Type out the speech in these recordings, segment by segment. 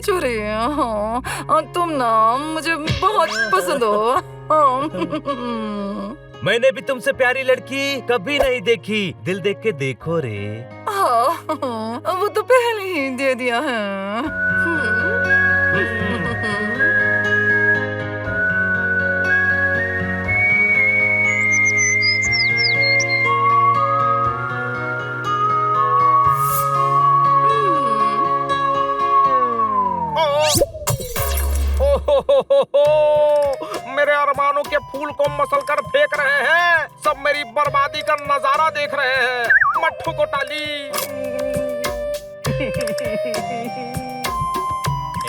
कचौरी। हाँ, तुम ना मुझे बहुत पसंद हो। मैंने भी तुमसे प्यारी लड़की कभी नहीं देखी। दिल देख के देखो रे। हाँ, वो तो पहले ही दे दिया है। मेरे अरमानों के फूल को मसल कर फेंक रहे हैं। सब मेरी बर्बादी का नजारा देख रहे हैं। मट्ठू को टाली।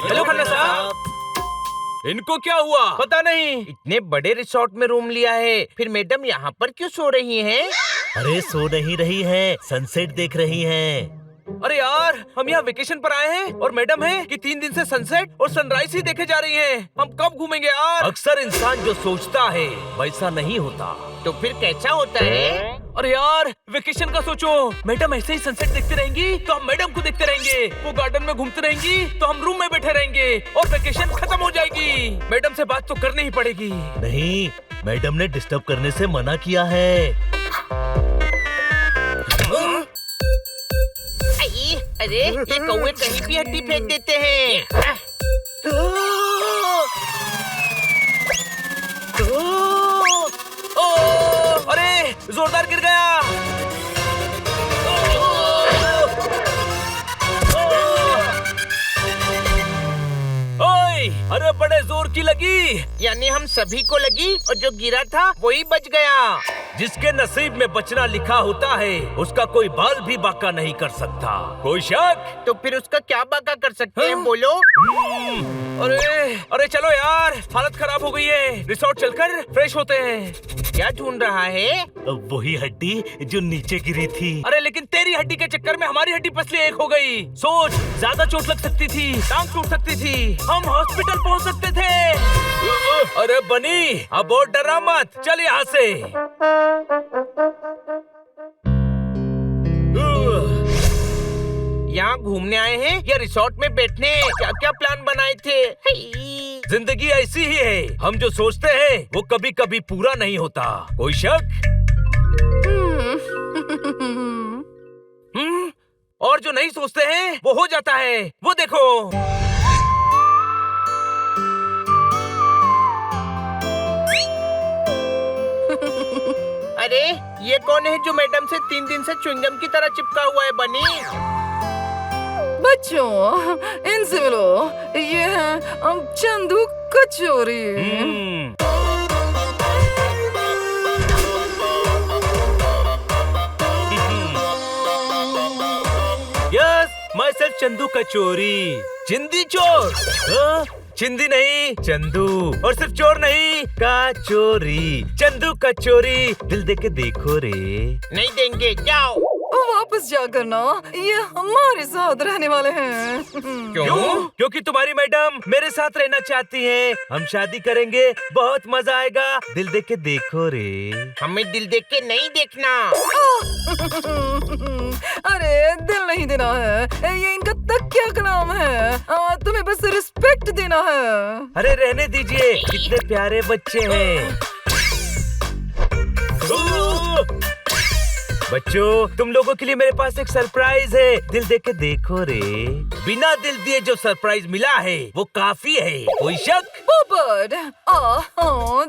हेलो खन्ना साहब, इनको क्या हुआ? पता नहीं। इतने बड़े रिसोर्ट में रूम लिया है, फिर मैडम यहाँ पर क्यों सो रही हैं? अरे सो नहीं रही है, सनसेट देख रही हैं। अरे यार, हम यहाँ वेकेशन पर आए हैं और मैडम है कि 3 दिन से सनसेट और सनराइज ही देखे जा रही हैं। हम कब घूमेंगे यार? अक्सर इंसान जो सोचता है वैसा नहीं होता। तो फिर कैसा होता है? अरे यार, वेकेशन का सोचो। मैडम ऐसे ही सनसेट देखते रहेंगी तो हम मैडम को देखते रहेंगे। वो गार्डन में घूमती रहेंगी तो हम रूम में बैठे रहेंगे और वेकेशन खत्म हो जाएगी। मैडम से बात तो करनी ही पड़ेगी। नहीं, मैडम ने डिस्टर्ब करने से मना किया है। अरे ये कौवे कहीं भी हड्डी फेंक देते हैं। अरे जोरदार गिर गया। अरे बड़े जोर की लगी। यानी हम सभी को लगी और जो गिरा था वही बच गया। जिसके नसीब में बचना लिखा होता है उसका कोई बाल भी बाका नहीं कर सकता। कोई शक? तो फिर उसका क्या बाका कर सकते हैं, बोलो? अरे चलो यार, हालत खराब हो गई है। रिसोर्ट चलकर फ्रेश होते हैं। क्या ढूंढ रहा है? वही हड्डी जो नीचे गिरी थी। अरे लेकिन तेरी हड्डी के चक्कर में हमारी हड्डी पसली एक हो गई। सोच, ज्यादा चोट लग सकती थी, टांग टूट सकती थी, हम हॉस्पिटल पहुंच सकते थे। अरे बनी, अब और डरा मत, चल यहाँ से। यहाँ घूमने आए हैं या रिसोर्ट में बैठने? क्या क्या प्लान बनाए थे? जिंदगी ऐसी ही है, हम जो सोचते हैं वो कभी कभी पूरा नहीं होता। कोई शक? और जो नहीं सोचते हैं वो हो जाता है। वो देखो। अरे ये कौन है जो मैडम से 3 दिन से च्युइंगम की तरह चिपका हुआ है, बनी? बच्चों, इनसे मिलो। ये है चंदू कचौरी। यस, माय सेल्फ चंदू कचौरी। चिंदी चोर। चिंदी नहीं, चंदू। और सिर्फ चोर नहीं, कचौरी। चंदू कचौरी। दिल दे के देखो रे। नहीं देंगे, जाओ। वापस जाकर ना, ये हमारे साथ रहने वाले हैं। क्यों? क्योंकि तुम्हारी मैडम मेरे साथ रहना चाहती है। हम शादी करेंगे, बहुत मजा आएगा। दिल दे के देखो रे। हमें दिल देख के नहीं देखना। अरे दिल नहीं देना है, ये इनका तकिया का नाम है। तुम्हें बस रिस्पेक्ट देना है। अरे रहने दीजिए, कितने प्यारे बच्चे हैं। बच्चों, तुम लोगों के लिए मेरे पास एक सरप्राइज है। दिल दे के देखो रे। बिना दिल दिए जो सरप्राइज मिला है वो काफी है। कोई शक? पोपट,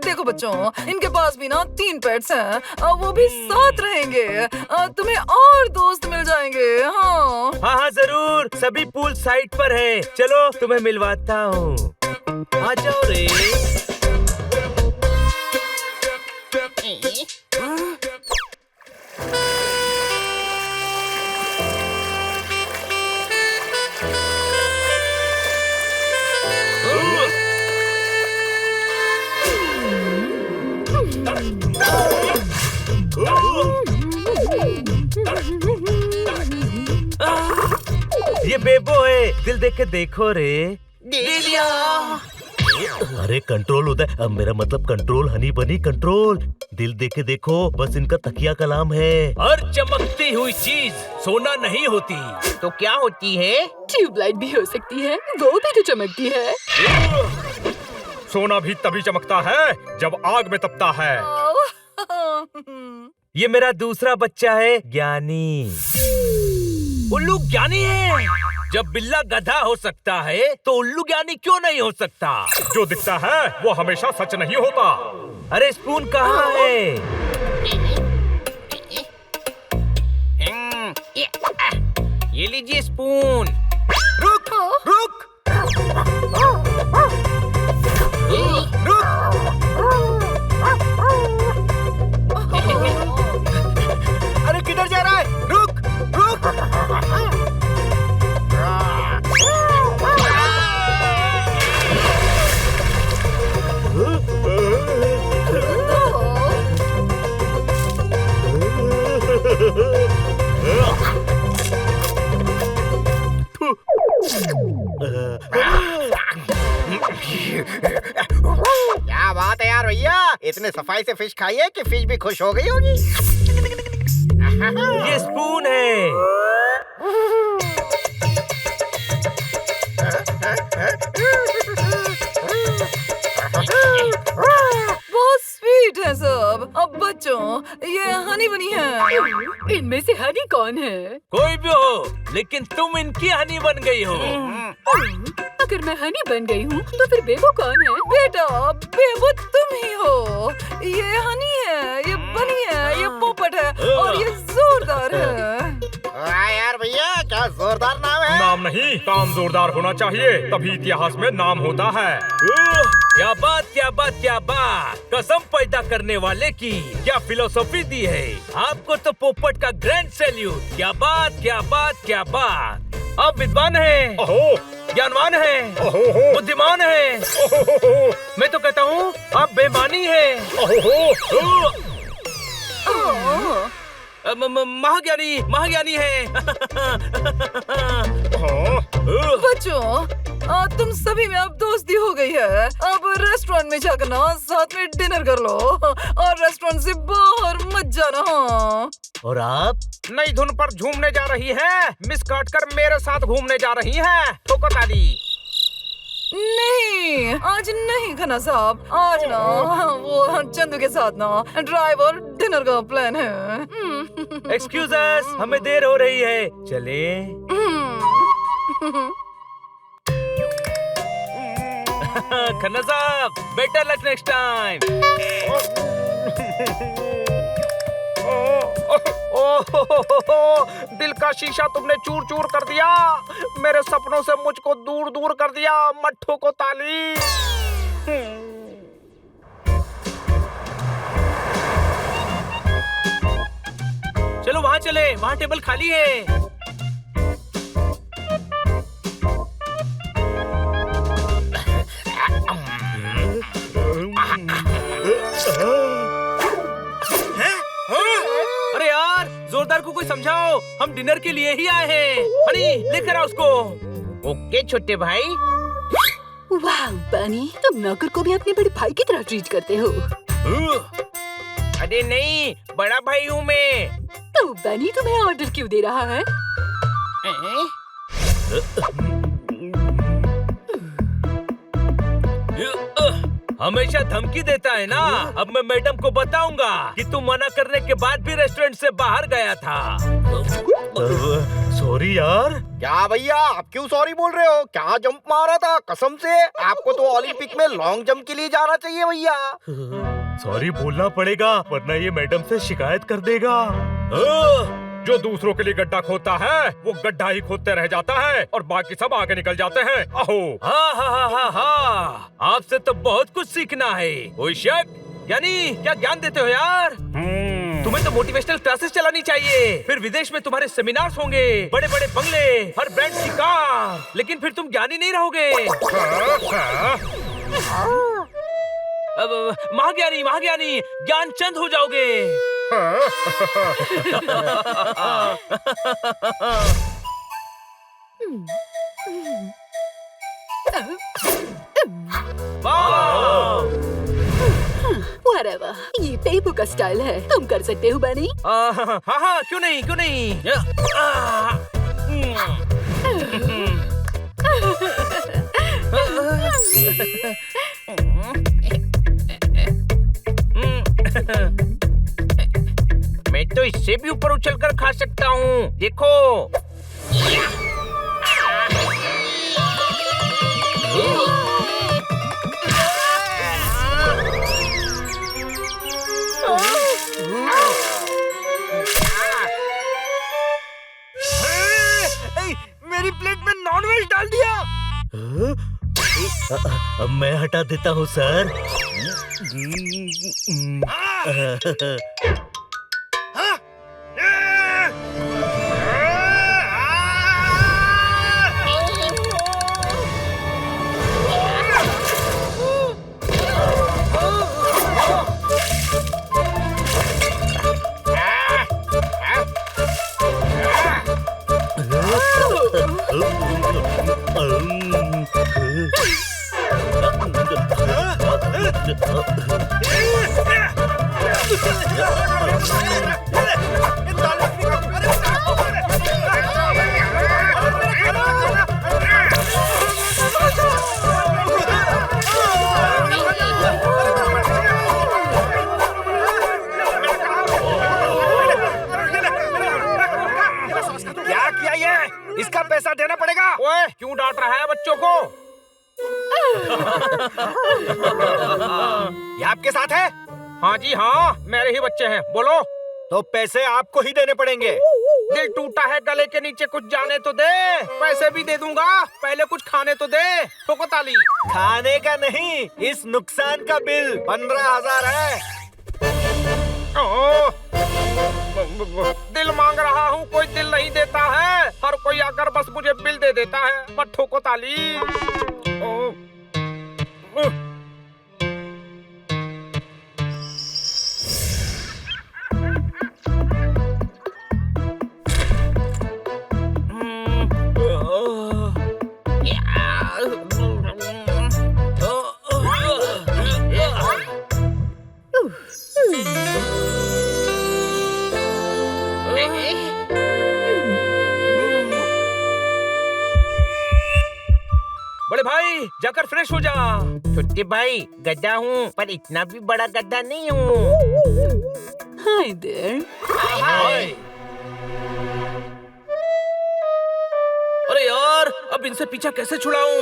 देखो बच्चों, इनके पास भी ना 3 पेट्स हैं। वो भी साथ रहेंगे। तुम्हें और दोस्त मिल जाएंगे। हाँ हाँ जरूर। सभी पूल साइड पर है। चलो तुम्हें मिलवाता हूँ। आ जाओ रे। ये बेबो है। दिल देख के देखो रे। दे दिया। अरे कंट्रोल होता है, अब मेरा मतलब कंट्रोल हनी बनी कंट्रोल। दिल देके देखो, बस इनका तकिया कलाम है। हर चमकती हुई चीज सोना नहीं होती। तो क्या होती है? ट्यूबलाइट भी हो सकती है, वो भी तो चमकती है। सोना भी तभी चमकता है जब आग में तपता है। ये मेरा दूसरा बच्चा है ज्ञानी। उल्लू ज्ञानी है। जब बिल्ला गधा हो सकता है तो उल्लू ज्ञानी क्यों नहीं हो सकता? जो दिखता है वो हमेशा सच नहीं होता। अरे स्पून कहाँ है? ये लीजिए स्पून। रुक रुक अरे किधर जा रहा है? रुक रुक। क्या बात है यार भैया, इतने सफाई से फिश खाई है कि फिश भी खुश हो गई होगी। ये स्पून है। बहुत स्वीट है सब। अब बच्चों, ये हनी बनी है। इनमें से हनी कौन है? कोई भी हो, लेकिन तुम इनकी हनी बन गई हो। अगर मैं हनी बन गई हूँ तो फिर बेबो कौन है? बेटा, बेबो तुम ही हो। ये हनी है, ये बनी है, ये पोपट है और ये जोरदार है। वाह यार भैया, क्या जोरदार नाम है। नाम नहीं, काम जोरदार होना चाहिए, तभी इतिहास में नाम होता है। क्या बात क्या बात क्या बात। कसम पैदा करने वाले की क्या फिलोसॉफी दी है। आपको तो पोपट का ग्रैंड सैल्यूट। क्या बात क्या बात क्या बात। आप विद्वान हैं, ओहो, ज्ञानवान हैं, ओहो, बुद्धिमान हैं। ओहो, मैं तो कहता हूँ आप बेमानी हैं। ओहो, महाज्ञानी महाज्ञानी है। बच्चों, तुम सभी में अब दोस्ती हो गई है। अब रेस्टोरेंट में जाकर ना साथ में डिनर कर लो और रेस्टोरेंट से बाहर मत जाना। हाँ। और आप? नई धुन पर झूमने जा रही है, मिस काटकर मेरे साथ घूमने जा रही है। ठोको ताली। नहीं, आज नहीं खन्ना साहब। आज ना वो चंदू के साथ ना ड्राइव और डिनर का प्लान है। एक्सक्यूज अस, हमें देर हो रही है, चले। खन्ना साहब, बेटर लक नेक्स्ट टाइम। दिल का शीशा तुमने चूर चूर कर दिया। मेरे सपनों से मुझको दूर दूर कर दिया। मट्ठू को ताली। चलो वहाँ चले, वहाँ टेबल खाली है। अरे यार, जोरदार को कोई समझाओ, हम डिनर के लिए ही आए हैं। हनी, लेकर आओ उसको। ओके छोटे भाई। वाह बनी, तुम नौकर को भी अपने बड़े भाई की तरह ट्रीट करते हो। अरे नहीं, बड़ा भाई हूँ मैं। तो बनी तुम्हें ऑर्डर क्यों दे रहा है? हमेशा धमकी देता है ना। अब मैं मैडम को बताऊंगा कि तू मना करने के बाद भी रेस्टोरेंट से बाहर गया था। सॉरी यार। क्या भैया, आप क्यों सॉरी बोल रहे हो? क्या जंप मारा था, कसम से। आपको तो ओलंपिक में लॉन्ग जंप के लिए जाना चाहिए भैया। सॉरी बोलना पड़ेगा, वरना ये मैडम से शिकायत कर देगा। जो दूसरों के लिए गड्ढा खोदता है वो गड्ढा ही खोदते रह जाता है और बाकी सब आगे निकल जाते हैं। अहो। हाँ हाँ हाँ हाँ हाँ, आपसे तो बहुत कुछ सीखना है। कोई शक? यानी क्या ज्ञान देते हो यार। तुम्हें तो मोटिवेशनल क्लासेस चलानी चाहिए। फिर विदेश में तुम्हारे सेमिनार्स होंगे, बड़े बड़े बंगले, हर ब्रांड की कार। लेकिन फिर तुम ज्ञानी नहीं रहोगे। अब महाज्ञानी महाज्ञानी ज्ञान चंद हो जाओगे। वाह! Whatever, ये पेपू का स्टाइल है, तुम कर सकते हो बनी। हाँ हाँ, क्यों नहीं, क्यों नहीं। मैं तो इससे भी ऊपर उछलकर खा सकता हूँ, देखो। मेरी प्लेट में नॉनवेज डाल दिया। अब मैं हटा देता हूँ सर। क्या किया ये? इसका पैसा देना पड़ेगा। ओए, क्यों डांट रहा है बच्चों को? ये आपके साथ है? हाँ जी हाँ, मेरे ही बच्चे हैं। बोलो। तो पैसे आपको ही देने पड़ेंगे। दिल टूटा है, गले के नीचे कुछ जाने तो दे। पैसे भी दे दूंगा, पहले कुछ खाने तो दे। ठोको ताली। खाने का नहीं, इस नुकसान का बिल 15,000 है। दिल मांग रहा हूँ, कोई दिल नहीं देता है। हर कोई आकर बस मुझे बिल दे देता है। मत ठोको ताली। बड़े भाई, जाकर फ्रेश हो जा। छोटे भाई, गड्ढा हूँ, पर इतना भी बड़ा गड्ढा नहीं हूँ। Hi there. हाय। अरे यार, अब इनसे पीछा कैसे छुड़ाऊं?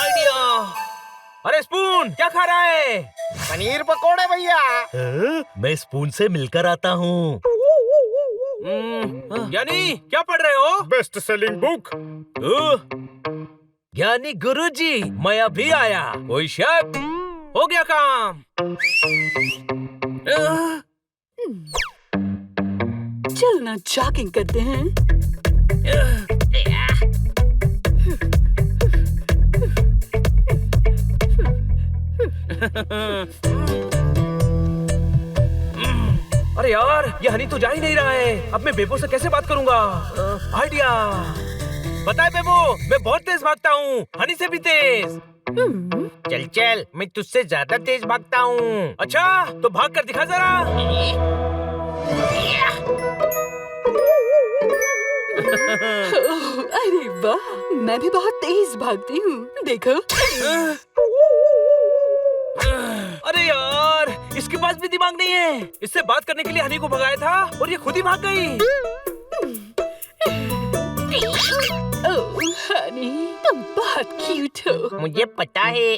आइडिया। अरे स्पून, क्या खा रहा है? पनीर पकोड़े भैया। मैं स्पून से मिलकर आता हूँ। यानी क्या पढ़ रहे हो? Best selling book. ज्ञानी गुरुजी, मैं अभी आया। कोई शक? हो गया काम। चलना जॉगिंग करते हैं। अरे यार, ये हनी तो जा ही नहीं रहा है। अब मैं बेबो से कैसे बात करूंगा? आइडिया। बताए बेबो, मैं बहुत तेज भागता हूँ, हनी से भी तेज। चल चल, मैं तुझसे ज्यादा तेज भागता हूँ। अच्छा, तो भाग कर दिखा जरा। अरे वाह, मैं भी बहुत तेज भागती हूँ, देखो। अरे यार, इसके पास भी दिमाग नहीं है। इससे बात करने के लिए हनी को भगाया था और ये खुद ही भाग गई। ओह हनी, तुम बहुत क्यूट हो। मुझे पता है।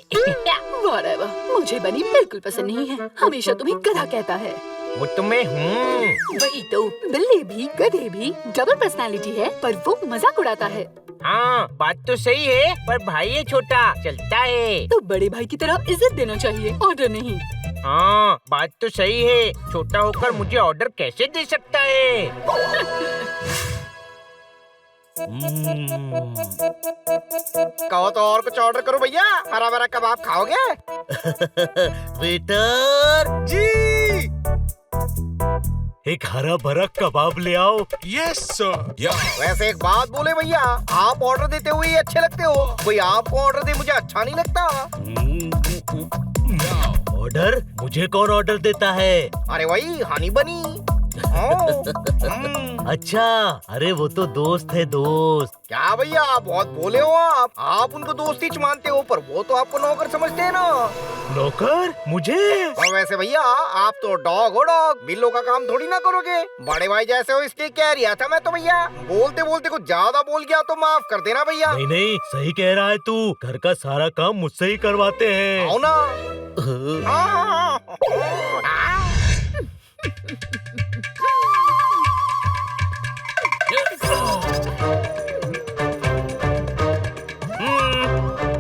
Whatever, मुझे बनी बिल्कुल पसंद नहीं है। हमेशा तुम्हें गधा कहता है। वो तो मैं हूँ। वही तो, बिल्ली भी गधे भी डबल पर्सनालिटी है, पर वो मजाक उड़ाता है। हाँ, बात तो सही है, पर भाई है छोटा, चलता है। तो बड़े भाई की तरह इज्जत देना चाहिए, ऑर्डर नहीं। हाँ, बात तो सही है। छोटा होकर मुझे ऑर्डर कैसे दे सकता है? कहो तो और कुछ ऑर्डर करो भैया। हरा भरा कबाब खाओगे? वेटर जी। एक हरा भरा कबाब ले आओ। वैसे एक बात बोले भैया, आप ऑर्डर देते हुए ही अच्छे लगते हो, कोई आपको ऑर्डर दे मुझे अच्छा नहीं लगता। ऑर्डर? मुझे कौन ऑर्डर देता है? अरे वही हनी बनी। अच्छा, अरे वो तो दोस्त है, दोस्त। क्या भैया बहुत बोले हो आप उनको दोस्ती च मानते हो, पर वो तो आपको नौकर समझते हैं ना। नौकर? मुझे? और वैसे भैया आप तो डॉग हो, डॉग बिल्लो का काम थोड़ी ना करोगे। बड़े भाई जैसे हो इसलिए कह रिया था मैं तो भैया। बोलते बोलते कुछ ज्यादा बोल गया तो माफ कर देना भैया। नहीं नहीं, सही कह रहा है तू। घर का सारा काम मुझसे ही करवाते हैं। आओ ना।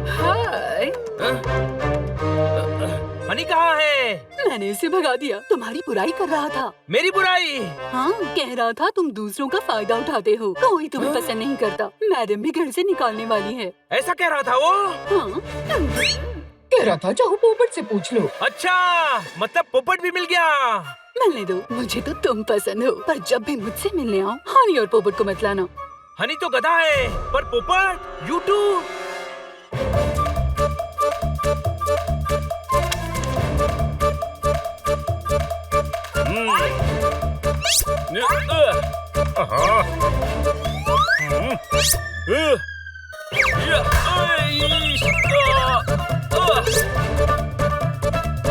हाय, हनी कहाँ है? मैंने इसे भगा दिया। तुम्हारी बुराई कर रहा था। मेरी बुराई? हाँ, कह रहा था तुम दूसरों का फायदा उठाते हो, कोई तुम्हें पसंद नहीं करता। मैडम भी घर से निकालने वाली है। ऐसा कह रहा था वो? हाँ, कह रहा था चाहो पोपट से पूछ लो। अच्छा, मतलब पोपट भी मिल गया। मिलने दो, मुझे तो तुम पसंद हो, पर जब भी मुझसे मिलने आओ हनी और पोपट को मत लाना। हनी तो गधा है, पर पोपट यूट्यूब।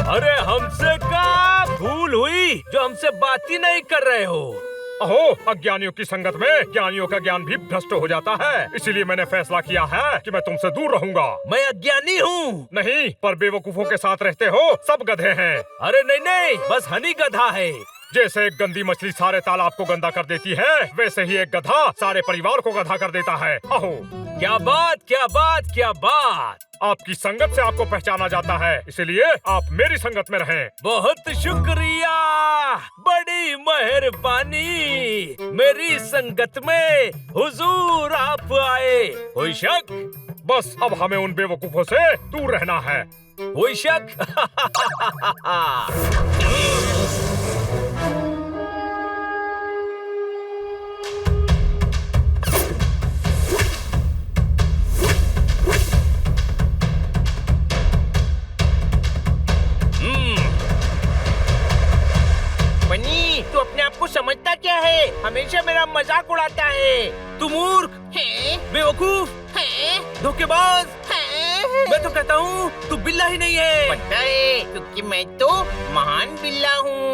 अरे हमसे क्या भूल हुई जो हमसे बात ही नहीं कर रहे हो? अहो, अज्ञानियों की संगत में ज्ञानियों का ज्ञान भी भ्रष्ट हो जाता है, इसीलिए मैंने फैसला किया है कि मैं तुमसे दूर रहूंगा। मैं अज्ञानी हूँ? नहीं, पर बेवकूफों के साथ रहते हो, सब गधे हैं। अरे नहीं नहीं, बस हनी गधा है। जैसे एक गंदी मछली सारे तालाब को गंदा कर देती है, वैसे ही एक गधा सारे परिवार को गधा कर देता है। अहो, क्या बात क्या बात क्या बात। आपकी संगत से आपको पहचाना जाता है, इसलिए आप मेरी संगत में रहें। बहुत शुक्रिया, बड़ी मेहरबानी। मेरी संगत में हुजूर आप आए। कोई शक? बस अब हमें उन बेवकूफों से दूर रहना है। कोई शक? बनी, तू अपने आप को समझता क्या है? हमेशा मेरा मजाक उड़ाता है। तू मूर्ख, बेवकूफ, धोखेबाज। मैं तो कहता हूँ तू बिल्ला ही नहीं है। पता है, क्योंकि मैं तो महान बिल्ला हूँ।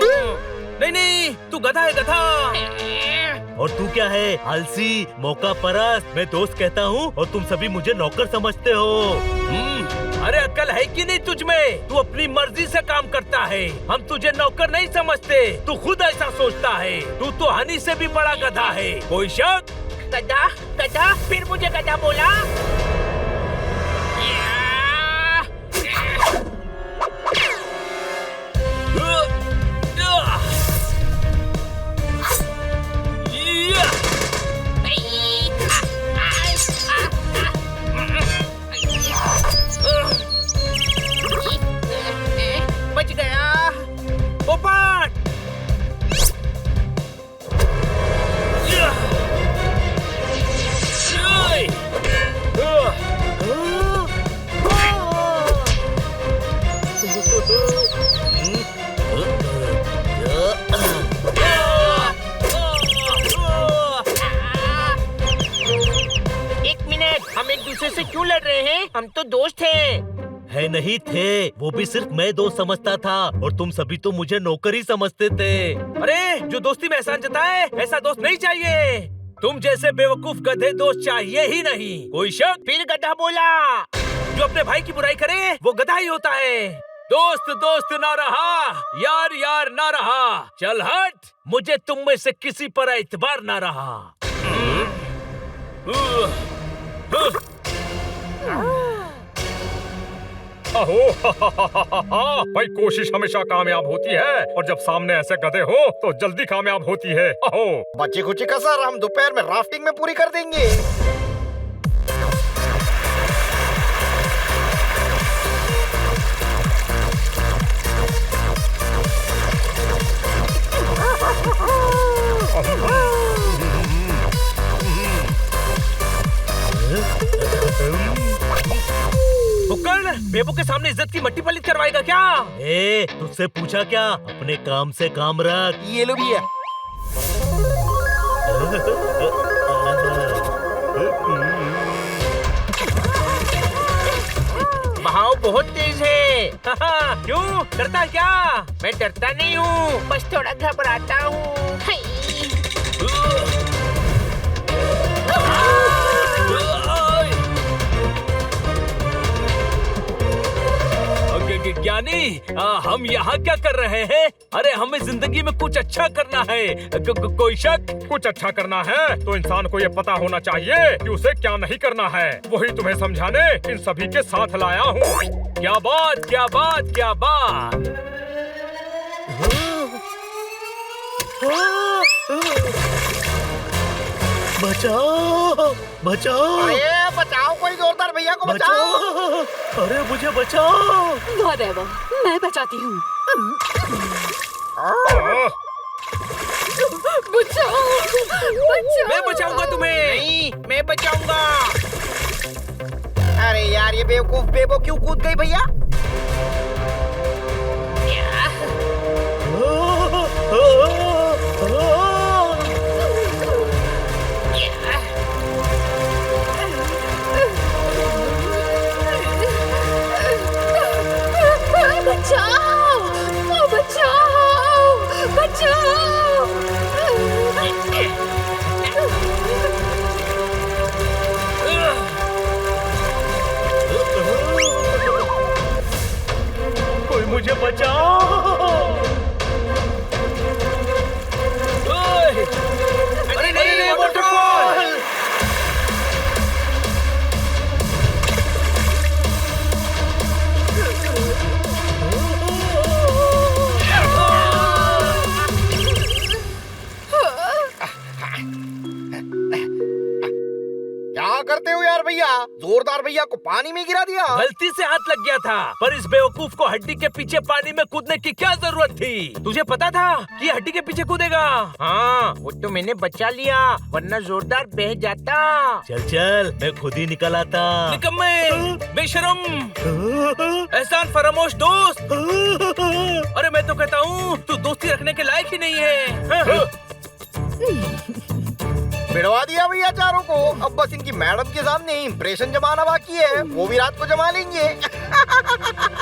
नहीं नहीं, तू गधा है, गधा। और तू क्या है? आलसी, मौका परस्त। मैं दोस्त कहता हूँ और तुम सभी मुझे नौकर समझते हो। अरे अक्ल है कि नहीं तुझ में? तू अपनी मर्जी से काम करता है, हम तुझे नौकर नहीं समझते। तू खुद ऐसा सोचता है। तू तो हनी से भी बड़ा गधा है। कोई शक? गधा, गधा, फिर मुझे गधा बोला। बच गया। पोपट! एक मिनट, हम एक दूसरे से क्यों लड़ रहे हैं? हम तो दोस्त हैं। है नहीं थे, वो भी सिर्फ मैं दोस्त समझता था और तुम सभी तो मुझे नौकर ही समझते थे। अरे जो दोस्ती में एहसान जताए, ऐसा दोस्त नहीं चाहिए। तुम जैसे बेवकूफ गधे दोस्त चाहिए ही नहीं। कोई शक? फिर गधा बोला। जो अपने भाई की बुराई करे वो गधा ही होता है। दोस्त दोस्त ना रहा, यार यार ना रहा। चल हट, मुझे तुम में से किसी पर एतबार ना रहा। अहो, भाई कोशिश हमेशा कामयाब होती है और जब सामने ऐसे गधे हो तो जल्दी कामयाब होती है। अहो, बच्ची कुची कसर हम दोपहर में राफ्टिंग में पूरी कर देंगे। की मट्टी पलित करवाएगा क्या? ए, तुझसे पूछा क्या? अपने काम से काम रख। ये लो भैया। बहाव बहुत तेज है। क्यों? डरता है क्या? मैं डरता नहीं हूँ, बस थोड़ा घबराता हूँ। ज्ञानी, हम यहाँ क्या कर रहे हैं? अरे हमें जिंदगी में कुछ अच्छा करना है। कोई शक? कुछ अच्छा करना है तो इंसान को ये पता होना चाहिए कि उसे क्या नहीं करना है। वही तुम्हें समझाने इन सभी के साथ लाया हूँ। क्या बात, क्या बात, क्या बात। बचाओ, बचाओ, अरे बचाओ, कोई जोरदार भैया को बचाओ। बचाओ, अरे मुझे बचाओ। Whatever, मैं बचाती हूँ। बचाओ, बचाओ। मैं बचाऊंगा तुम्हें। नहीं, मैं बचाऊंगा। अरे यार, ये बेवकूफ बेबो क्यों कूद गई भैया? बचाओ, बचाओ, बचाओ। कोई मुझे बचाओ। अरे नहीं, वाटरफॉल। क्या करते हो यार भैया? जोरदार भैया को पानी में गिरा दिया। गलती से हाथ लग गया था, पर इस बेवकूफ को हड्डी के पीछे पानी में कूदने की क्या जरूरत थी? तुझे पता था कि हड्डी के पीछे कूदेगा? हाँ, वो तो मैंने बचा लिया, वरना जोरदार बह जाता। चल चल, मैं खुद ही निकल आता। निकम्मे, बेशरम, एहसान फरामोश दोस्त। अरे मैं तो कहता हूँ तू दोस्ती रखने के लायक ही नहीं है। भिड़वा दिया भैया चारों को। अब बस इनकी मैडम के सामने इंप्रेशन जमाना बाकी है, वो भी रात को जमा लेंगे।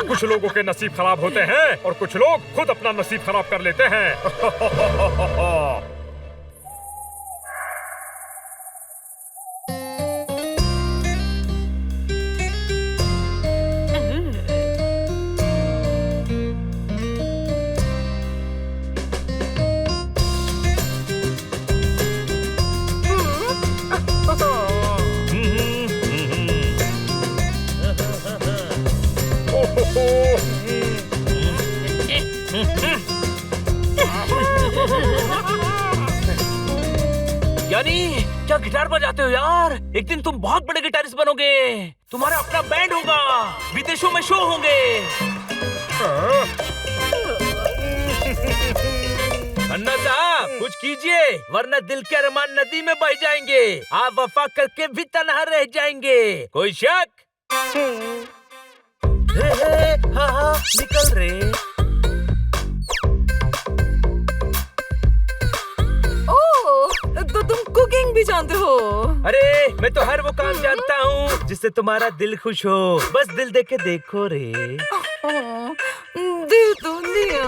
कुछ लोगों के नसीब खराब होते हैं और कुछ लोग खुद अपना नसीब खराब कर लेते हैं। यानी क्या गिटार बजाते हो यार? एक दिन तुम बहुत बड़े गिटारिस्ट बनोगे। तुम्हारा अपना बैंड होगा, विदेशों में शो होंगे। अन्ना साहब कुछ कीजिए, वरना दिल के अरमान नदी में बह जाएंगे। आप वफा करके भी तन्हा रह जाएंगे। कोई शक? हाँ, निकल रहे। तो तुम कुकिंग भी जानते हो? अरे मैं तो हर वो काम जानता हूँ जिससे तुम्हारा दिल खुश हो। बस दिल दे के देखो रे। दिल तो दिया।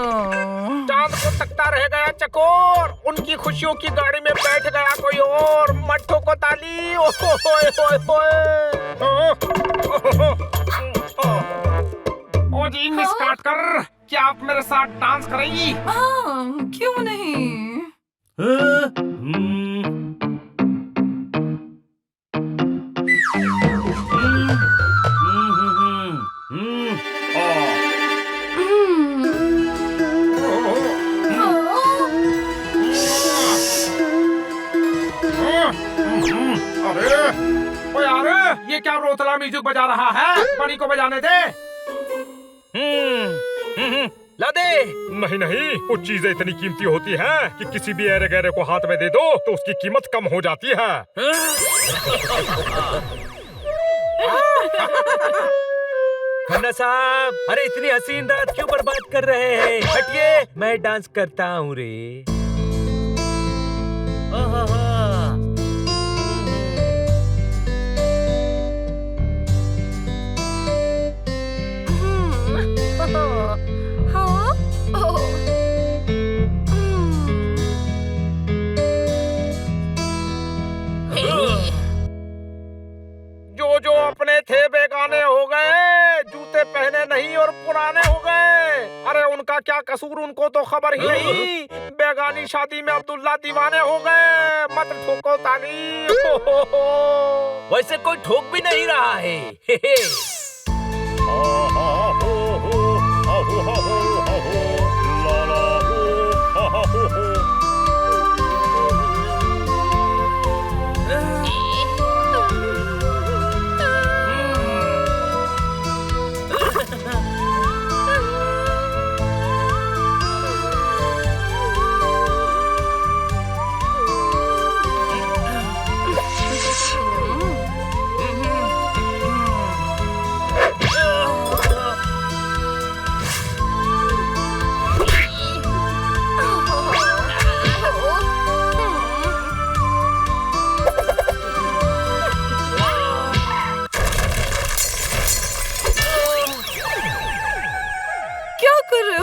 चांद को तकता रह गया चकोर, उनकी खुशियों की गाड़ी में बैठ गया कोई और। मट्ठों को ताली। ओ जी मिस काटकर, क्या आप मेरे साथ डांस करेंगी? हाँ, क्यों नहीं? अरे यार, ये क्या रोतला म्यूजिक बजा रहा है? बड़ी को बजाने दे। ला दे। नहीं नहीं, कुछ चीजें इतनी कीमती होती हैं कि किसी भी ऐरे गहरे को हाथ में दे दो तो उसकी कीमत कम हो जाती है। मुन्ना साहब, अरे इतनी हसीन रात क्यों बर्बाद कर रहे हैं? हटिए, मैं डांस करता हूँ रे। जो अपने थे बेगाने हो गए, जूते पहने नहीं और पुराने हो गए। अरे उनका क्या कसूर, उनको तो खबर ही नहीं। बेगानी शादी में अब्दुल्ला दीवाने हो गए। मत ठोको ताली। वैसे कोई ठोक भी नहीं रहा है।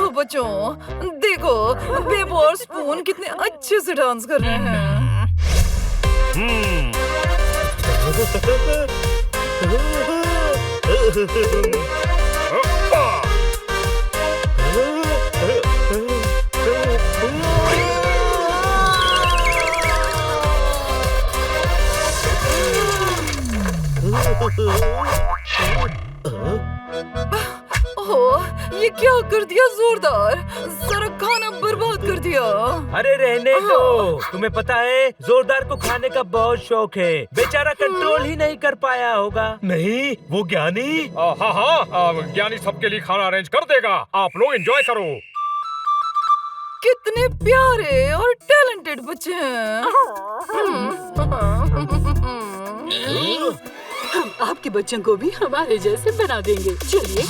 बच्चों देखो, बेबो और स्पून कितने अच्छे से डांस कर रहे हैं। ये क्या कर दिया जोरदार, सारा खाना बर्बाद कर दिया। अरे रहने दो, तुम्हें पता है जोरदार को खाने का बहुत शौक है, बेचारा कंट्रोल ही नहीं कर पाया होगा। नहीं, वो ज्ञानी। हाँ हाँ, ज्ञानी सबके लिए खाना अरेंज कर देगा, आप लोग एंजॉय करो। कितने प्यारे और टैलेंटेड बच्चे हैं। हम आपके बच्चों को भी हमारे जैसे बना देंगे। चलिए।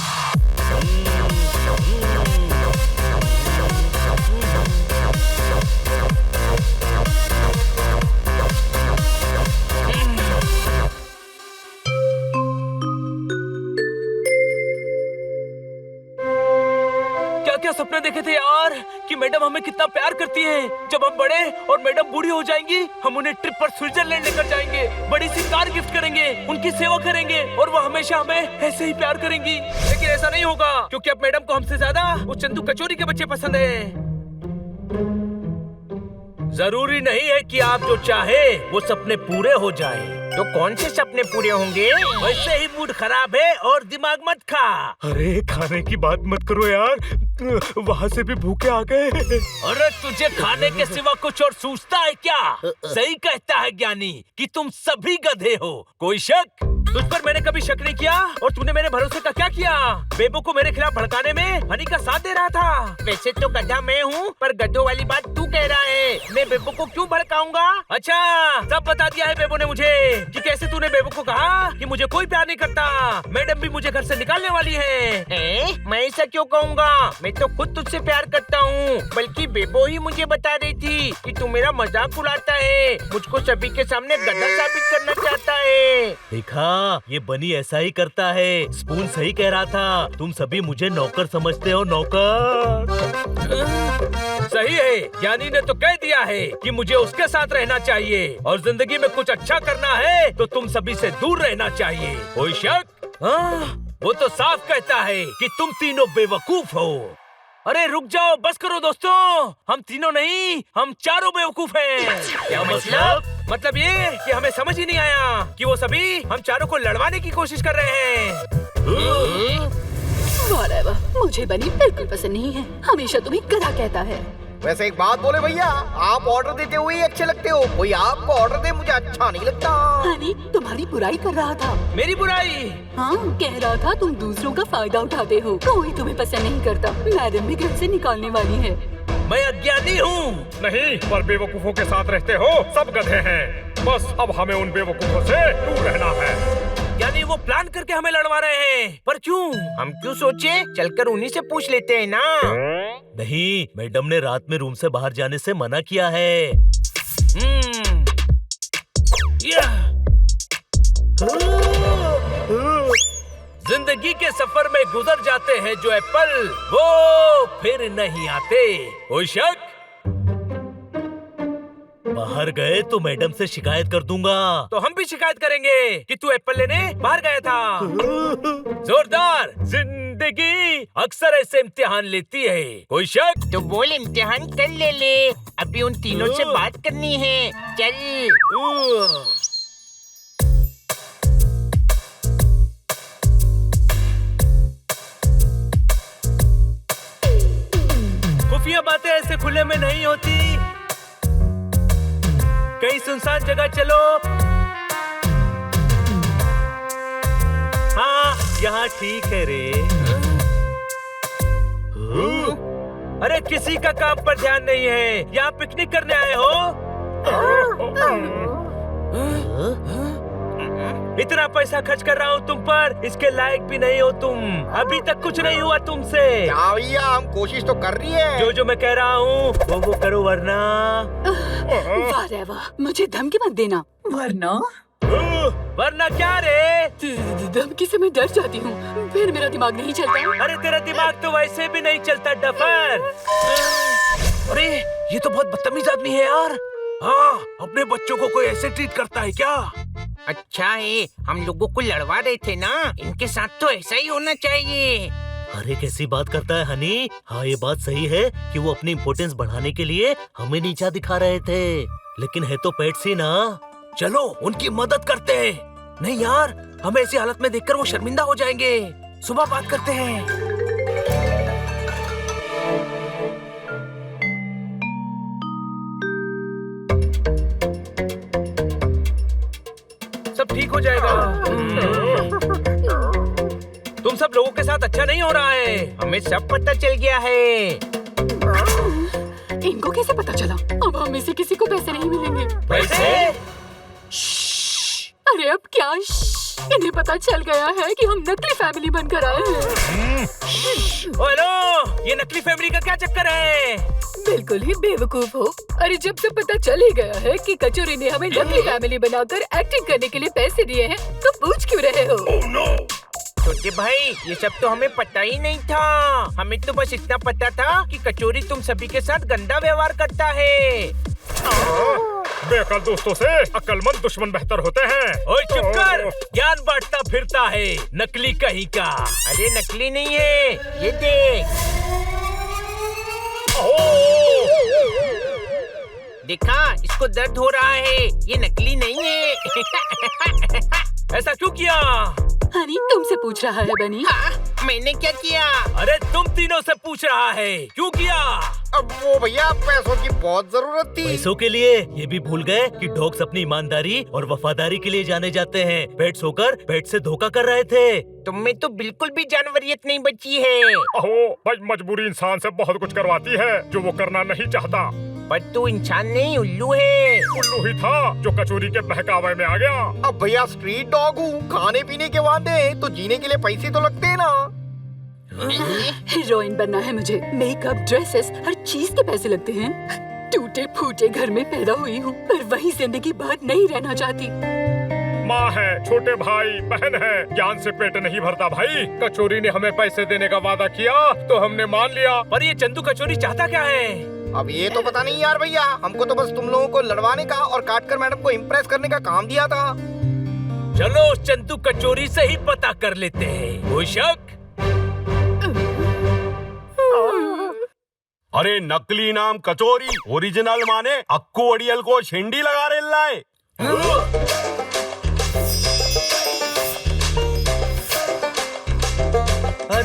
क्या सपने देखे थे यार कि मैडम हमें कितना प्यार करती हैं। जब हम बड़े और मैडम बूढ़ी हो जाएंगी, हम उन्हें ट्रिप पर स्विट्जरलैंड लेकर जाएंगे, बड़ी सी कार गिफ्ट करेंगे, उनकी सेवा करेंगे और वो हमेशा हमें ऐसे ही प्यार करेंगी। लेकिन ऐसा नहीं होगा, क्योंकि अब मैडम को हमसे ज्यादा वो चंदू कचौरी के बच्चे पसंद हैं। जरूरी नहीं है कि आप जो चाहे वो सपने पूरे हो जाए। तो कौन से सपने पूरे होंगे? वैसे ही मूड खराब है और दिमाग मत खा। अरे खाने की बात मत करो यार, वहाँ से भी भूखे आ गए। अरे तुझे खाने के सिवा कुछ और सूझता है क्या? सही कहता है ज्ञानी कि तुम सभी गधे हो। कोई शक? तुझ पर मैंने कभी शक नहीं किया और तूने मेरे भरोसे का क्या किया? बेबो को मेरे खिलाफ भड़काने में हनी का साथ दे रहा था। वैसे तो गधा मैं हूँ, पर गधों वाली बात तू कह रहा है। मैं बेबो को क्यों भड़काऊंगा? अच्छा, सब बता दिया है बेबो ने मुझे कि कैसे तूने बेबो को कहा कि मुझे कोई प्यार नहीं करता। मैडम भी मुझे घर से निकालने वाली है। मैं ऐसा क्यों कहूँगा? मैं तो खुद तुझसे प्यार करता हूँ। बल्कि बेबो ही मुझे बता रही थी कि तू मेरा मजाक उड़ाता है, मुझको सभी के सामने गधा साबित करना चाहता है। देखा, ये बनी ऐसा ही करता है। स्पून सही कह रहा था, तुम सभी मुझे नौकर समझते हो। नौकर सही है, ज्ञानी ने तो कह दिया है कि मुझे उसके साथ रहना चाहिए और जिंदगी में कुछ अच्छा करना है तो तुम सभी से दूर रहना चाहिए। कोई शक? वो तो साफ कहता है कि तुम तीनों बेवकूफ हो। अरे रुक जाओ, बस करो दोस्तों, हम तीनों नहीं, हम चारों बेवकूफ हैं। क्या मतलब? मतलब ये कि हमें समझ ही नहीं आया कि वो सभी हम चारों को लड़वाने की कोशिश कर रहे हैं। मुझे बनी बिल्कुल पसंद नहीं है, हमेशा तुम्हें गधा कहता है। वैसे एक बात बोले भैया, आप ऑर्डर देते हुए ही अच्छे लगते हो, कोई आपको ऑर्डर दे मुझे अच्छा नहीं लगता। हनी तुम्हारी बुराई कर रहा था। मेरी बुराई? हाँ, कह रहा था तुम दूसरों का फायदा उठाते हो, कोई तुम्हें पसंद नहीं करता। मैडम भी घर से निकालने वाली है। मैं अज्ञानी हूँ। नहीं, पर बेवकूफों के साथ रहते हो, सब गधे हैं। बस अब हमें उन बेवकूफों से दूर रहना है। यानी वो प्लान करके हमें लड़वा रहे हैं, पर क्यों? हम क्यों सोचे, चलकर उन्हीं से पूछ लेते हैं ना। नहीं, मैडम ने रात में रूम से बाहर जाने से मना किया है। जिंदगी के सफर में गुजर जाते हैं जो एप्पल, वो फिर नहीं आते। कोई शक? बाहर गए तो मैडम से शिकायत कर दूंगा। तो हम भी शिकायत करेंगे कि तू एप्पल लेने बाहर गया था। जोरदार। जिंदगी अक्सर ऐसे इम्तिहान लेती है। कोई शक? तो बोल, इम्तिहान कर ले। अभी उन तीनों से बात करनी है। चल। खुफिया बातें ऐसे खुले में नहीं होती। कहीं सुनसान जगह चलो। हाँ, यहाँ ठीक है रे। अरे किसी का काम पर ध्यान नहीं है, यहाँ पिकनिक करने आए हो। इतना पैसा खर्च कर रहा हूँ तुम पर, इसके लायक भी नहीं हो तुम। अभी तक कुछ नहीं हुआ तुमसे। क्या भैया, हम कोशिश तो कर रही है। जो मैं कह रहा हूँ वो करो, वरना वाह रे वाह, मुझे धमकी मत देना। वरना क्या रे? धमकी से मैं डर जाती हूँ, फिर मेरा दिमाग नहीं चलता। अरे तेरा दिमाग तो वैसे भी नहीं चलता डफर। अरे ये तो बहुत बदतमीज आदमी है यार। हाँ, अपने बच्चों को कोई ऐसे ट्रीट करता है क्या? अच्छा है, हम लोगों को लड़वा रहे थे ना, इनके साथ तो ऐसा ही होना चाहिए। अरे कैसी बात करता है हनी। हाँ, ये बात सही है कि वो अपनी इम्पोर्टेंस बढ़ाने के लिए हमें नीचा दिखा रहे थे, लेकिन है तो पेट्स ही ना। चलो उनकी मदद करते हैं। नहीं यार, हमें ऐसी हालत में देखकर वो शर्मिंदा हो जाएंगे। सुबह बात करते हैं। सब ठीक हो जाएगा। तुम सब लोगों के साथ अच्छा नहीं हो रहा है, हमें सब पता चल गया है। इनको कैसे पता चला? अब हम में से किसी को पैसे नहीं मिलेंगे। पैसे? अरे अब क्या? इन्हें पता चल गया है कि हम नकली फैमिली बनकर आए हैं। हेलो, ये नकली फैमिली का क्या चक्कर है? बिल्कुल ही बेवकूफ हो। अरे जब से पता चल ही गया है कि कचोरी ने हमें नकली फैमिली बनाकर एक्टिंग करने के लिए पैसे दिए हैं, तो पूछ क्यों रहे हो? छोटे भाई, ये सब तो हमें पता ही नहीं था। हमें तो बस इतना पता था कि कचोरी तुम सभी के साथ गंदा व्यवहार करता है। बेअकल दोस्तों से अक्लमंद दुश्मन बेहतर होते हैं। ओए चुप कर, ज्ञान बांटता फिरता है, नकली कहीं का। अरे नकली नहीं है, ये देख। देखा, इसको दर्द हो रहा है, ये नकली नहीं है। ऐसा क्यों किया? हनी तुमसे पूछ रहा है बनी। हाँ, मैंने क्या किया? अरे तुम तीनों से पूछ रहा है, क्यों किया? अब वो भैया, पैसों की बहुत जरूरत थी। पैसों के लिए? ये भी भूल गए कि डॉग्स अपनी ईमानदारी और वफादारी के लिए जाने जाते हैं। पेट्स होकर पेट से धोखा कर रहे थे। तुम में तो बिल्कुल भी जानवरियत नहीं बची है। अहो, बस मजबूरी इंसान से बहुत कुछ करवाती है जो वो करना नहीं चाहता। पर तू इंसान नहीं, उल्लू है। उल्लू ही था जो कचोरी के बहकावे में आ गया। अब भैया स्ट्रीट डॉग हूँ, खाने पीने के वादे तो जीने के लिए पैसे तो लगते हैं ना। हीरोइन बनना है मुझे, मेकअप, ड्रेसेस, हर चीज के पैसे लगते हैं। टूटे फूटे घर में पैदा हुई हूँ, पर वही जिंदगी भर नहीं रहना चाहती। माँ है, छोटे भाई बहन है, ज्ञान से पेट नहीं भरता भाई। कचोरी ने हमें पैसे देने का वादा किया तो हमने मान लिया। पर ये चंदू कचोरी चाहता क्या है? अब ये तो पता नहीं यार भैया, हमको तो बस तुम लोगों को लड़वाने का और काटकर मैडम को इम्प्रेस करने का काम दिया था। चलो उस चंदू कचोरी से ही पता कर लेते हैं। कोई शक? अरे नकली नाम कचोरी, ओरिजिनल माने अक्कू अड़ियल को छिंडी लगा रे लाए।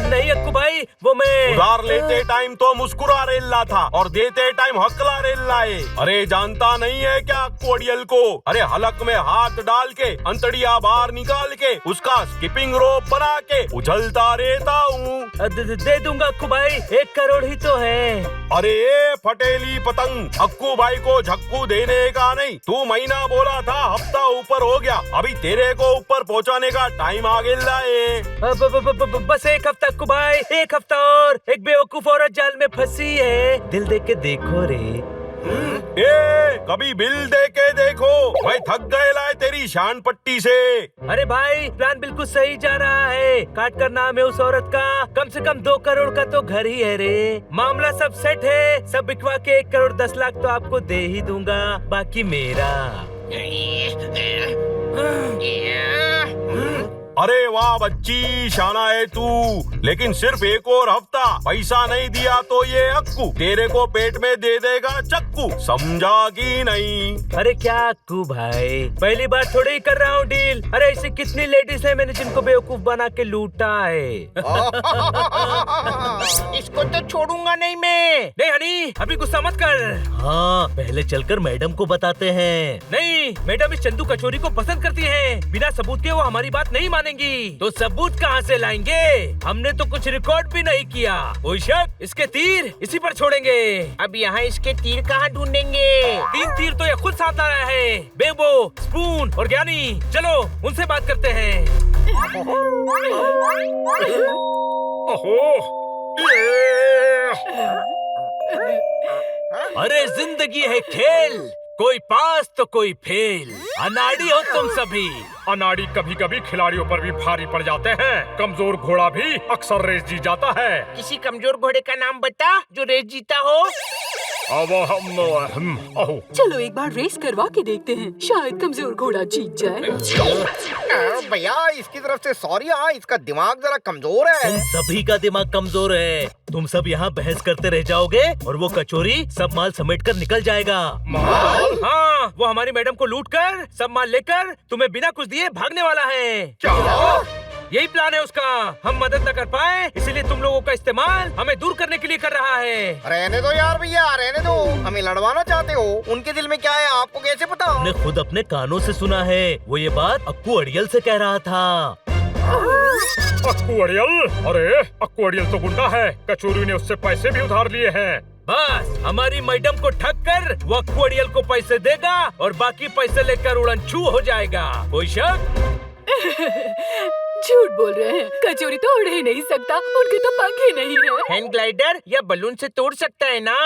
नहीं अक्कू भाई वो मैं उधार लेते टाइम तो मुस्कुरा रेल्ला था और देते टाइम हकला रेल्ला है। अरे जानता नहीं है क्या कोडियल को? अरे हलक में हाथ डाल के अंतड़िया बाहर निकाल के उसका स्किपिंग रोप बना के उछलता रहता हूँ। दे दूंगा अक्कू भाई, 1 करोड़ ही तो है। अरे फटेली पतंग, अक्कू भाई को झक्कू देने का नहीं, तू महीना बोला था, हफ्ता ऊपर हो गया, अभी तेरे को ऊपर पहुंचाने का टाइम आ गया है। बस 1 हफ्ता अक्कू भाई, 1 हफ्ता और। एक बेवकूफ औरत जाल में फंसी है, दिल दे के देखो रे। कभी बिल दे के देखो, मैं थक गया है तेरी शान पट्टी से। अरे भाई प्लान बिल्कुल सही जा रहा है। काट कर नाम है उस औरत का, कम से कम 2 करोड़ का तो घर ही है रे। मामला सब सेट है, सब बिकवा के 1 करोड़ 10 लाख तो आपको दे ही दूंगा, बाकी मेरा। अरे वाह बच्ची, शाना है तू, लेकिन सिर्फ 1 और हफ्ता। पैसा नहीं दिया तो ये अक्कू तेरे को पेट में दे देगा चक्कू, समझा कि नहीं? अरे क्या अक्कू भाई, पहली बार थोड़ी ही कर रहा हूँ डील। अरे ऐसी कितनी लेडीज है मैंने जिनको बेवकूफ बना के लूटा है। इसको तो छोड़ूंगा नहीं मैं। नहीं हनी, अभी गुस्सा मत कर। हाँ, पहले चलकर मैडम को बताते हैं। नहीं, मैडम इस चंदू कचोरी को पसंद करती हैं। बिना सबूत के वो हमारी बात नहीं मानेंगी। तो सबूत कहाँ से लाएंगे? हमने तो कुछ रिकॉर्ड भी नहीं किया। कोई शक? इसके तीर इसी पर छोड़ेंगे। अब यहाँ इसके तीर कहाँ ढूंढेंगे? 3 तीर तो ये खुद साथ आ रहा है, बेबो, स्पून और ज्ञानी। चलो उनसे बात करते हैं। अरे जिंदगी है खेल, कोई पास तो कोई फेल। अनाड़ी हो तुम सभी। अनाड़ी कभी कभी खिलाड़ियों पर भी भारी पड़ जाते हैं। कमजोर घोड़ा भी अक्सर रेस जीत जाता है। किसी कमजोर घोड़े का नाम बता जो रेस जीता हो। चलो एक बार रेस करवा के देखते हैं, शायद कमजोर घोड़ा जीत जाए। भैया इसकी तरफ से सॉरी, इसका दिमाग जरा कमजोर है। तुम सभी का दिमाग कमजोर है। तुम सब यहाँ बहस करते रह जाओगे और वो कचोरी सब माल समेट कर निकल जाएगा। हाँ, वो हमारी मैडम को लूट कर सब माल लेकर तुम्हें बिना कुछ दिए भागने वाला है। यही प्लान है उसका। हम मदद न कर पाए, इसीलिए तुम लोगों का इस्तेमाल हमें दूर करने के लिए कर रहा है। रहने दो यार भैया, रहने दो। हमें लड़वाना चाहते हो? उनके दिल में क्या है आपको कैसे पता? हमने खुद अपने कानों से सुना है। वो ये बात अक्कू अड़ियल से कह रहा था। अक्कू अड़ियल? अरे अक्कू अड़ियल तो गुंडा है, कचोरी ने उससे पैसे भी उधार लिए हैं। बस हमारी मैडम को ठग कर वो अक्कू अड़ियल को पैसे देगा और बाकी पैसे लेकर उड़न छू हो जाएगा। कोई शक? झूठ बोल रहे हैं, कचोरी तो उड़ ही नहीं सकता, उनके तो पंख ही नहीं है। हैंग ग्लाइडर या बलून से तोड़ सकता है ना।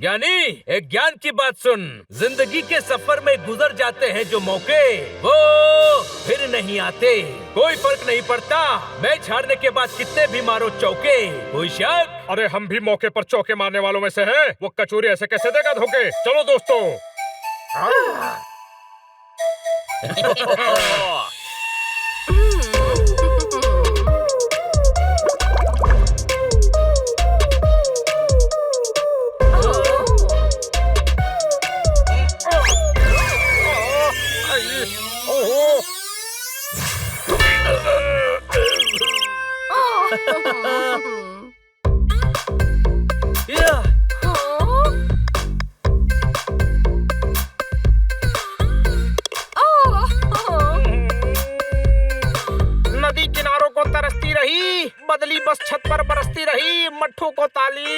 ज्ञानी, एक ज्ञान की बात सुन। जिंदगी के सफर में गुजर जाते हैं जो मौके, वो फिर नहीं आते। कोई फर्क नहीं पड़ता मैच हारने के बाद कितने भी मारो चौके। कोई शक? अरे हम भी मौके पर चौके मारने वालों में से हैं। वो कचोरी ऐसे कैसे देगा धोखे? चलो दोस्तों। नदी किनारों को तरसती रही, बदली बस छत पर बरसती रही, मट्ठों को ताली।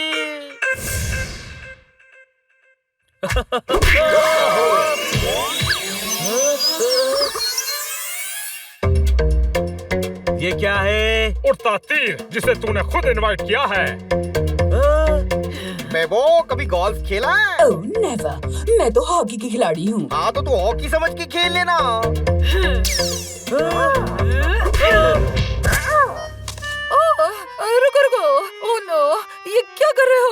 ये क्या है? उड़ता तीर, जिसे तूने खुद इनवाइट किया है। बेबो कभी गोल्फ खेला है? ओह नेवर, मैं तो हॉकी की खिलाड़ी हूँ। हाँ तो तू हॉकी समझ के खेल लेना। रुको रुको, ओह नो, ये क्या कर रहे हो?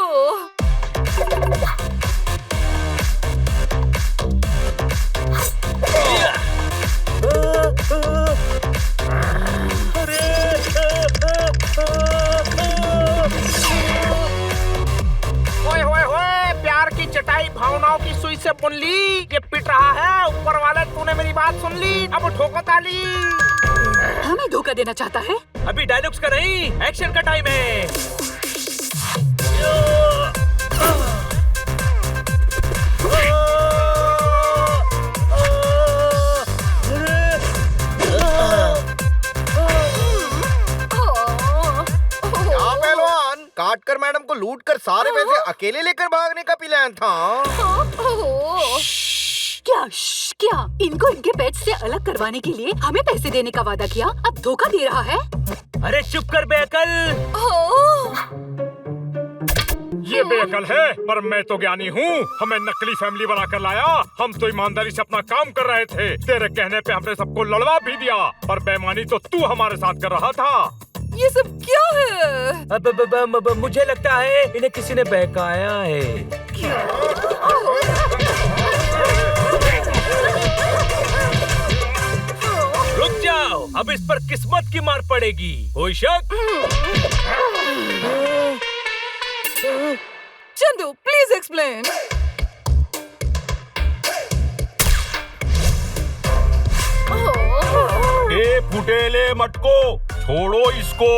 ओए होए होए, प्यार की चटाई भावनाओं की सुई से बुन ली। ये पिट रहा है, ऊपर वाले तूने मेरी बात सुन ली, अब ठोको ताली। हमें धोखा देना चाहता है? अभी डायलॉग्स का नहीं, एक्शन का टाइम है। क्या पहलवान, काट कर मैडम को लूट कर सारे पैसे अकेले लेकर भागने का प्लान था? क्या इनको इनके पेट से अलग करवाने के लिए हमें पैसे देने का वादा किया, अब धोखा दे रहा है? अरे चुप कर बेअकल। ये बेअकल है, पर मैं तो ज्ञानी हूँ। हमें नकली फैमिली बनाकर लाया। हम तो ईमानदारी से अपना काम कर रहे थे। तेरे कहने पे हमने सबको लड़वा भी दिया, पर बेईमानी तो तू हमारे साथ कर रहा था। ये सब क्या है? अब मुझे लगता है इन्हें किसी ने बहकाया है। रुक जाओ, अब इस पर किस्मत की मार पड़ेगी। कोई शक? Chandu please explain. ए फुटेले मटको, छोड़ो इसको।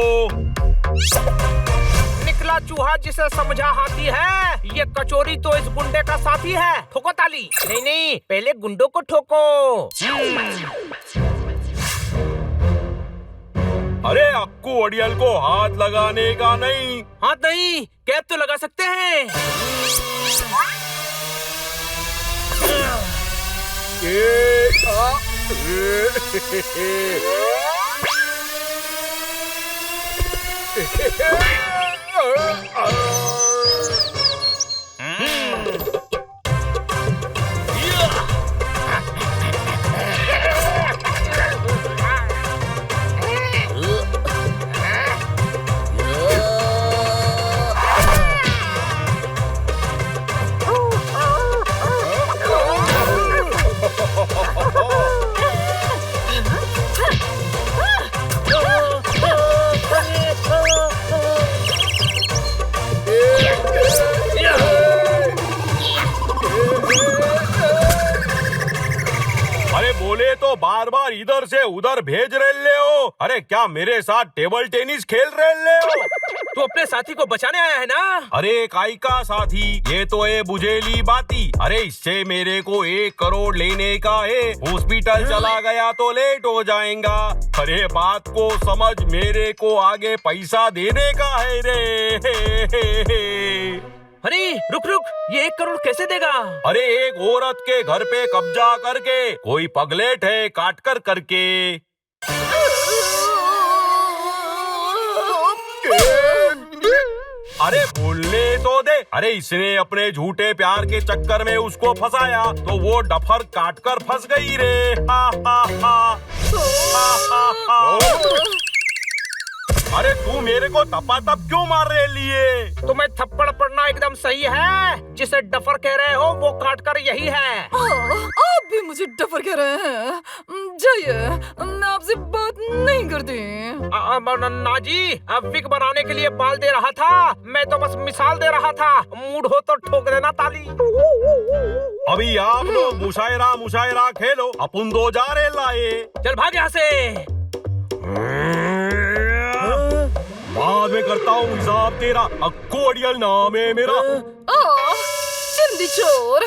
निकला चूहा जिसे समझा हाथी है। ये कचोरी तो इस गुंडे का साथी है। ठोको ताली। नहीं, पहले गुंडों को ठोको। अरे अक्कू अड़ियल को हाथ लगाने का नहीं। हाथ नहीं, कैप तो लगा सकते हैं। बोले तो बार बार इधर से उधर भेज रहे हो। अरे क्या मेरे साथ टेबल टेनिस खेल रहे हो? तू अपने साथी को बचाने आया है ना? अरे काई का साथी, ये तो है बुझेली बाती। अरे इससे मेरे को 1 करोड़ लेने का है। हॉस्पिटल चला गया तो लेट हो जाएगा। अरे बात को समझ, मेरे को आगे पैसा देने का है रे। अरे रुक, ये 1 करोड़ कैसे देगा? अरे एक औरत के घर पे कब्जा करके कोई पगलेट है काट कर करके। अरे बोलने तो दे। अरे इसने अपने झूठे प्यार के चक्कर में उसको फंसाया तो वो डफर काट कर फंस गई रे। हा हा हा हा हा हा। अरे तू मेरे को तपातप क्यों मार रहे लिए? तुम्हें थप्पड़ पड़ना एकदम सही है। जिसे डफर कह रहे हो वो काट कर यही है। आप भी मुझे डफर कह रहे हैं? जाइए, मैं आपसे बात नहीं करती। ना जी, विग बनाने के लिए बाल दे रहा था। मैं तो बस मिसाल दे रहा था। मूड हो तो ठोक देना ताली। अभी आप लोग मुशायरा खेलो, अपन 2 जा रहे लाए। चल भाग यहाँ से। बाद में करता हूँ हिसाब तेरा। अक्कू अड़ियल नाम है मेरा। चिंदी चोर।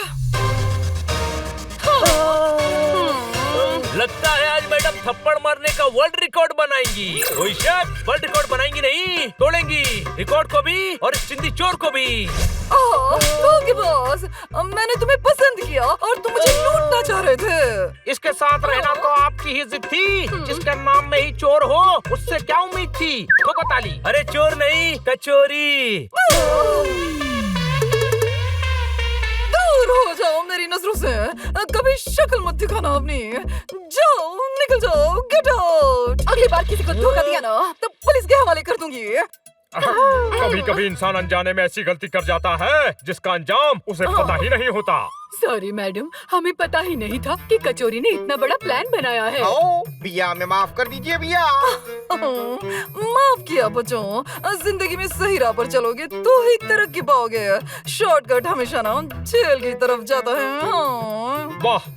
लगता है आज मैडम थप्पड़ मारने का वर्ल्ड रिकॉर्ड बनाएंगी। कोई शक? वर्ल्ड रिकॉर्ड बनाएंगी नहीं, तोड़ेंगी रिकॉर्ड को भी और इस चिंदी चोर को भी। ओके बॉस, मैंने तुम्हें पसंद किया और तुम मुझे लूटना चाह रहे थे। इसके साथ रहना तो आपकी ही जिद थी। जिसके नाम में ही चोर हो, उससे क्या उम्मीद थी? ठोको ताली। अरे चोर नहीं, कचोरी। दूर हो जाओ मेरी नजरों से। कभी शक्ल मत दिखाना अपनी। जाओ, निकल जाओ, गेट आउट। अगली बार किसी को धोखा दिया ना तो पुलिस के हवाले कर दूंगी। कभी कभी इंसान अनजाने में ऐसी गलती कर जाता है जिसका अंजाम उसे पता ही नहीं होता। सॉरी मैडम, हमें पता ही नहीं था कि कचोरी ने इतना बड़ा प्लान बनाया है। भैया हमें माफ कर दीजिए भैया। माफ किया बच्चों। जिंदगी में सही राह पर चलोगे तो ही तरक्की पाओगे। शॉर्टकट हमेशा ना जेल की तरफ जाता है। वाह,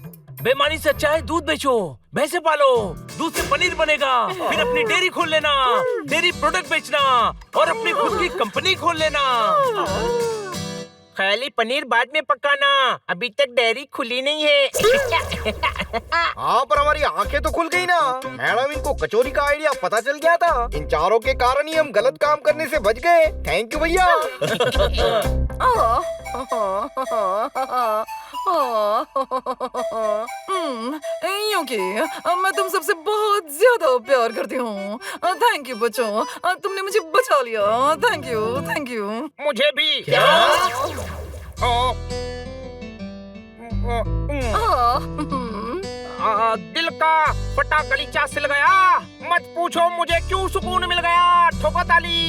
बेमानी से अच्छा है दूध बेचो, भैंसे पालो, दूध से पनीर बनेगा, फिर अपनी डेयरी खोल लेना, डेयरी प्रोडक्ट बेचना और अपनी खुद की कंपनी खोल लेना। खाली पनीर बाद में पकाना, अभी तक डेयरी खुली नहीं है। हाँ, पर हमारी आंखें तो खुल गई ना मैडम। इनको कचौरी का आइडिया पता चल गया था। इन चारों के कारण ही हम गलत काम करने से बच गए। थैंक यू भैया। यूं कि मैं तुम सबसे बहुत ज्यादा प्यार करती हूँ। थैंक यू बच्चों, तुमने मुझे बचा लिया। Thank you, thank you. मुझे भी। दिल का फटा गलीचा सिल गया, मत पूछो मुझे क्यों सुकून मिल गया। ठोका ताली।